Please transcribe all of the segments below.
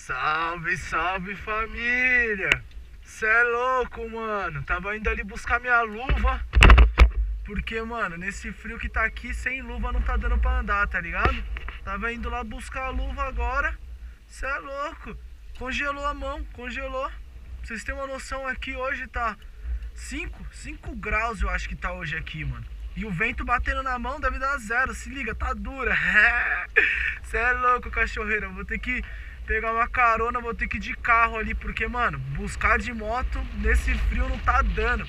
Salve, salve família! Cê é louco, mano. Tava indo ali buscar minha luva. Porque, mano, nesse frio que tá aqui, sem luva não tá dando pra andar, tá ligado? Tava indo lá buscar a luva agora. Cê é louco. Congelou a mão, congelou. Pra vocês terem uma noção, aqui hoje tá 5 graus, eu acho que tá hoje aqui, mano. E o vento batendo na mão deve dar 0, se liga, tá dura. Cê é louco, cachorreira. Vou ter que pegar uma carona, vou ter que ir de carro ali. Porque, mano, buscar de moto nesse frio não tá dando.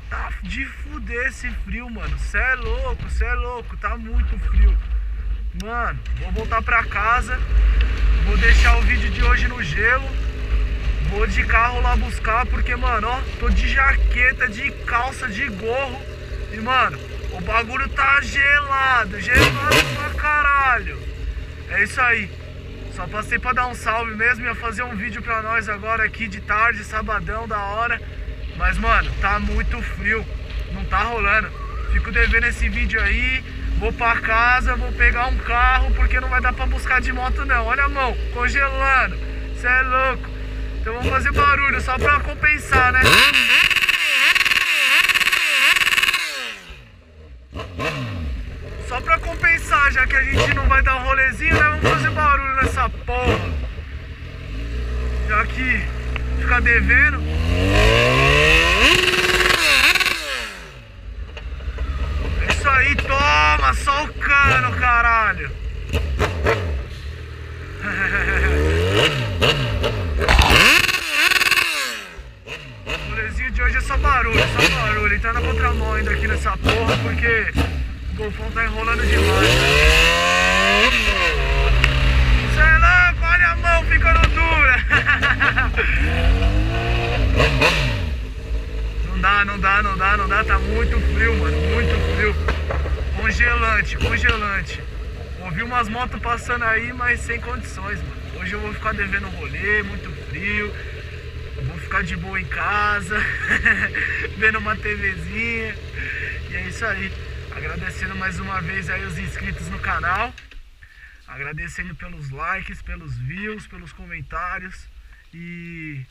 Tá de fuder esse frio, mano. Cê é louco, tá muito frio. Mano, vou voltar pra casa. Vou deixar o vídeo de hoje no gelo. Vou de carro lá buscar, porque, mano, ó, tô de jaqueta, de calça, de gorro. E, mano, o bagulho tá gelado pra caralho. É isso aí. Só passei pra dar um salve mesmo. Ia fazer um vídeo pra nós agora aqui de tarde, sabadão, da hora. Mas, mano, tá muito frio. Não tá rolando. Fico devendo esse vídeo aí. Vou pra casa, vou pegar um carro, porque não vai dar pra buscar de moto não. Olha a mão, congelando. Cê é louco. Então vamos fazer barulho só pra compensar, né? Só pra compensar, já que a gente não vai dar um rolezinho, né? Vamos fazer barulho nessa porra. Já que ficar devendo. É isso aí, toma, só o cano, caralho. O rolezinho de hoje é só barulho, Entrar na contramão ainda aqui nessa porra, porque o golfão tá enrolando demais. Cê é louco, olha a mão ficando dura. Não dá, tá muito frio, mano, muito frio. Congelante. Ouvi umas motos passando aí, mas sem condições, mano. Hoje eu vou ficar devendo rolê, muito frio. Vou ficar de boa em casa, vendo uma TVzinha. E é isso aí. Agradecendo mais uma vez aí os inscritos no canal. Agradecendo pelos likes, pelos views, pelos comentários. E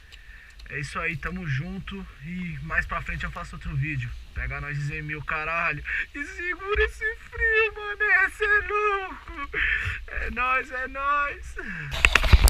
é isso aí, tamo junto. E mais pra frente eu faço outro vídeo. Pega nós 100.000, caralho. E segura esse frio, mano. Cê é louco. É nóis.